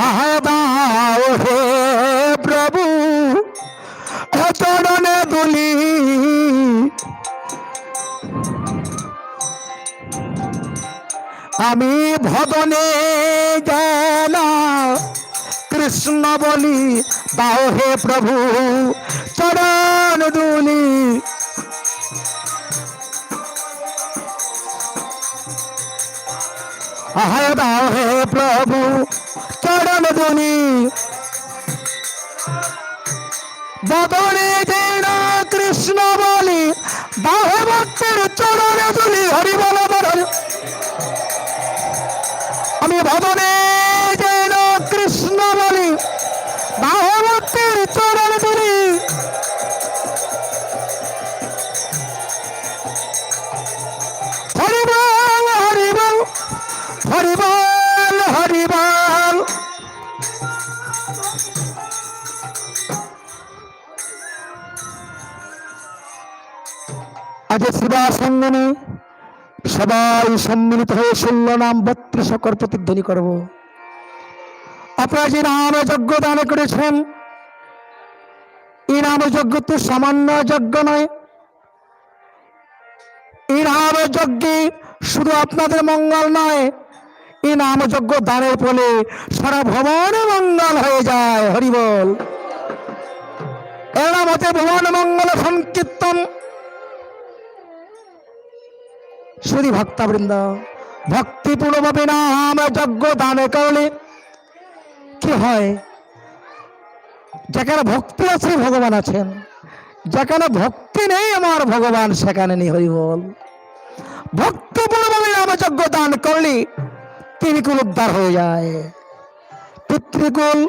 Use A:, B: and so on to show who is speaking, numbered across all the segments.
A: আহায় দাও হে প্রভু চরণে দুলি, আমি ভদনে যেন কৃষ্ণ বলি, দাও হে প্রভু চরণ দুলি। আহায় দাও হে প্রভু চরণ দুলি, বদনে যেন কৃষ্ণ বলি, দাও হে ভক্তের চরণ দুলি। হরি বল হরি, আমি ভদনে যেন কৃষ্ণ বলি, দাও হে ভক্তের চরণ দুলি। হরি বল হরি বল হরি বল হরি বল। আজ শিবাসঙ্গনে সবাই সম্মিলিত হয়ে 16 নাম 32 অক্ষর প্রতিধ্বনি করব। আপনারা যে নাম যজ্ঞ দান করেছেন, এই নাম যজ্ঞ তো সামান্য যজ্ঞ নয়। এই নাম যজ্ঞে শুধু আপনাদের মঙ্গল নয়, এই নাম যজ্ঞ দানের ফলে সারা ভবনে মঙ্গল হয়ে যায়। হরি বল। এর নাম হচ্ছে ভুবন মঙ্গল সংকীর্তন। শুধু ভক্তবৃন্দ ভক্তিপূর্ণভাবে নাম যজ্ঞ দান করলে কি হয়? যেখানে ভক্তি আছে ভগবান আছেন, যেখানে ভক্তি নেই আমার ভগবান সেখানে নেই। হরি বল। ভক্তিপূর্ণভাবে নাম যজ্ঞ দান করলে তিন কুল উদ্ধার হয়ে যায়। পিতৃকুল,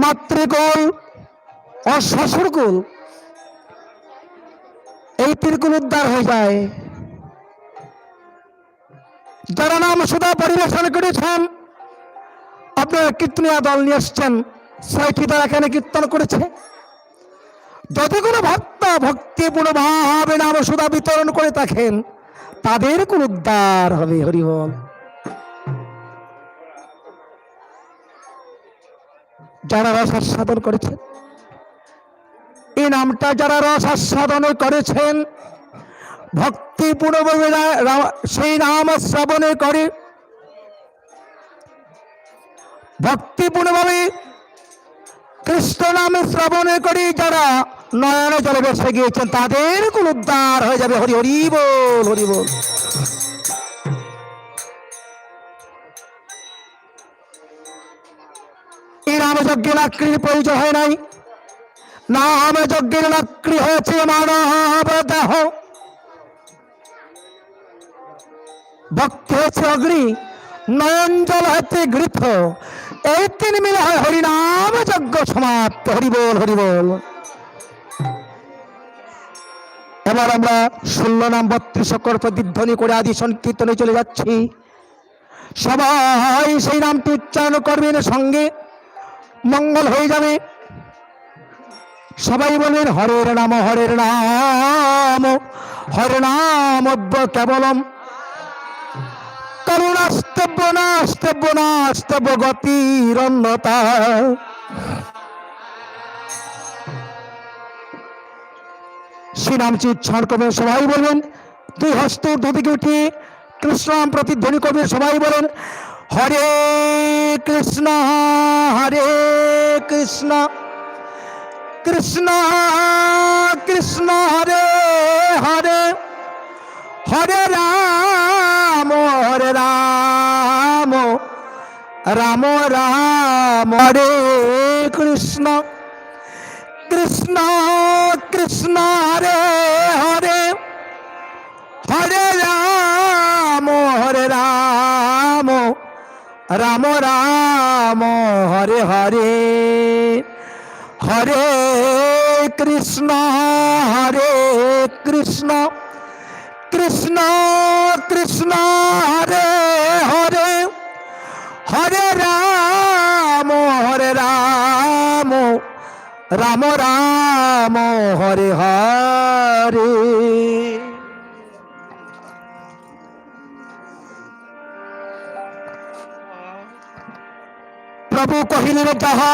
A: মাতৃকুল ও শ্বশুরকুল, এই তিন কুল উদ্ধার হয়ে যায়। যারা নাম সুধা পরিবেশন করেছেন, আপনারা কীর্তনীয় দল নিয়ে এসছেন, 6টি দল এখানে কীর্তন করেছে। যদি কোনো ভক্ত ভক্তিপূর্ণভাবে নাম সুধা বিতরণ করে থাকেন, তাদের কোন উদ্ধার হবে। হরি বল। যারা রস আস্বাদন করেছেন, এই নামটা যারা রস আস্বাদন করেছেন, ভক্তিপূর্ণভাবে সেই নাম শ্রবণে করে, ভক্তিপূর্ণভাবে কৃষ্ণ নামে শ্রবণে করে যারা নয়নে জলে বসে গিয়েছেন, তাদের কোন উদ্ধার হয়ে যাবে। হরি হরি বল হরি বল। এই নাম যজ্ঞের লাকড়ির প্রয়োজন হয় নাই। নাম যজ্ঞের লাকড়ি হয়েছে মানব দেহ, ভক্তি হয়েছে অগ্নি, নয়ন জল হয়েছে ঘৃত। এই তিন মিলে হয় হরিনাম যজ্ঞ সমাপ্ত। হরি বল হরি বল। এবার আমরা 16 নাম 32 অক্ষর প্রতিধ্বনি করে আদি সংকীর্তনে চলে যাচ্ছি। সবাই সেই নামটি উচ্চারণ করবেন, সঙ্গে মঙ্গল হয়ে যাবে। সবাই বলবেন হরের নাম হরের নাম হরে নাম কেবলম, করুণাস্তব্য নাস্তব্য নাস্তব্য গতিরন্যতা। শ্রীনামটি উচ্চারণ করবেন। সবাই বলবেন, 2 হস্ত ঊর্ধ্ব দিকে উঠিয়ে কৃষ্ণ নাম প্রতিধ্বনি করবেন। সবাই বলেন হরে কৃষ্ণ কৃষ্ণ কৃষ্ণ হরে হরে, হরে রাম রাম রাম হরে কৃষ্ণ, কৃষ্ণ কৃষ্ণ হরে হরে, হরে রাম রাম রাম হরে হরে, হরে কৃষ্ণ কৃষ্ণ কৃষ্ণ হরে হরে, হরে রাম রাম রাম হরে হরে। প্রভু কহিলেন, যাহা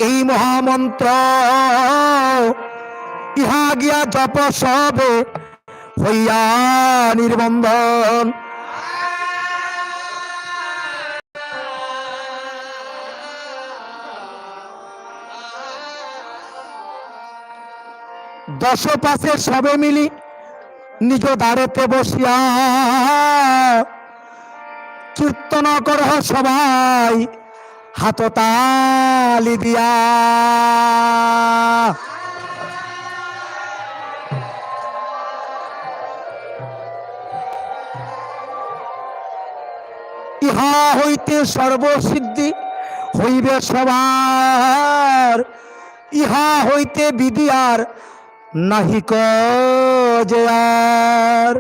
A: এই মহামন্ত্র ইহা গিয়া জপ সবে হইয়া নির্বন্ধন। দশ পাশে সবে মিলি নিজ দ্বারেতে বসিয়া কীর্তন করহ সবাই হাততালি দিয়া। ইহা হইতে সর্বসিদ্ধি হইবে সবার, ইহা হইতে বিধি আর নাহিক যে আর।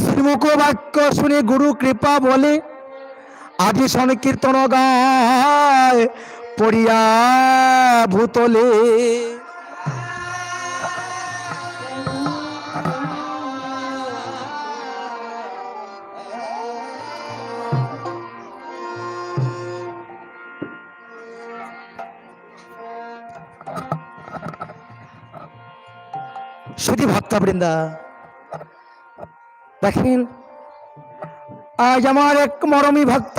A: শ্রীমুখ বাক্য শুনে গুরু কৃপা বলে আদি সংকীর্তন গায় পড়িয়া ভূতলে। শুধু ভক্তবৃন্দা দেখেন, আজ আমার এক মরমী ভক্ত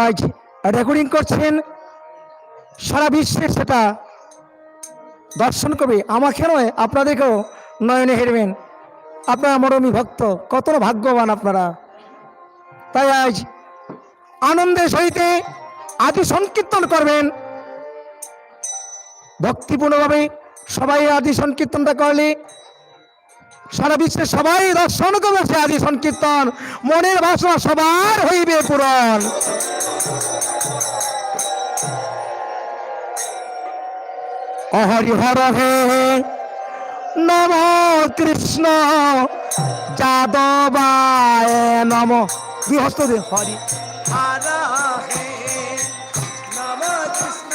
A: আজ রেকর্ডিং করছেন, সারা বিশ্বে সেটা দর্শন করবে। আমাকে নয়, আপনাদেরকেও নয়নে হেরবেন। আপনারা মরমী ভক্ত, কত ভাগ্যবান আপনারা। তাই আজ আনন্দের সহিতে আদি সংকীর্তন করবেন ভক্তিপূর্ণভাবে। সবাই আদি সংকীর্তনটা করলে সারা বিশ্বে সবাই দর্শন করবে সে আদি সংকীর্তন, মনের বাসনা সবার হইবে পূরণ। হরি হর হে নম কৃষ্ণ যাদবায় নম। বিহস্ত দে হরি হর হে নম কৃষ্ণ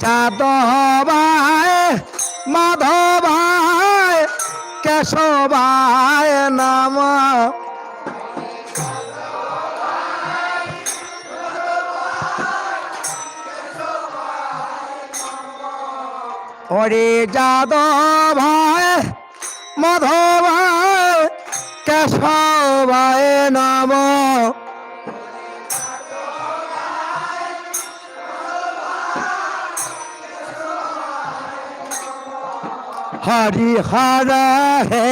A: যাদবায় মাধবায় কেশবায় নম। হরে যাদবায় মাধবায় কেশবায় নম। হরি হর হে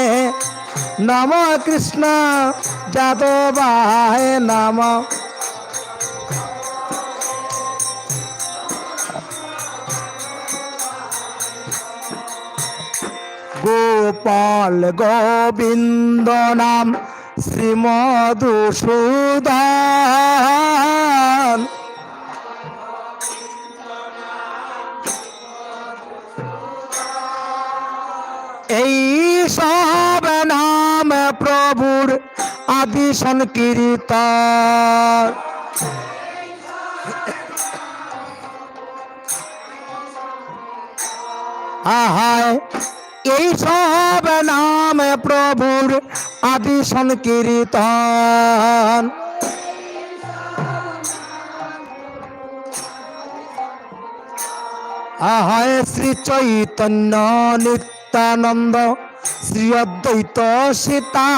A: নম কৃষ্ণ যাদবায় নম। গোপাল গোবিন্দ নাম শ্রীমধুসূদন। এই সব নাম প্রভুর আদি সংকীর্তন। আহায় এই সব নাম প্রভুর আদি সংকীর্তন। আহায় শ্রী চৈতন্য নিত্যানন্দ শ্রী অদ্বৈত সীতা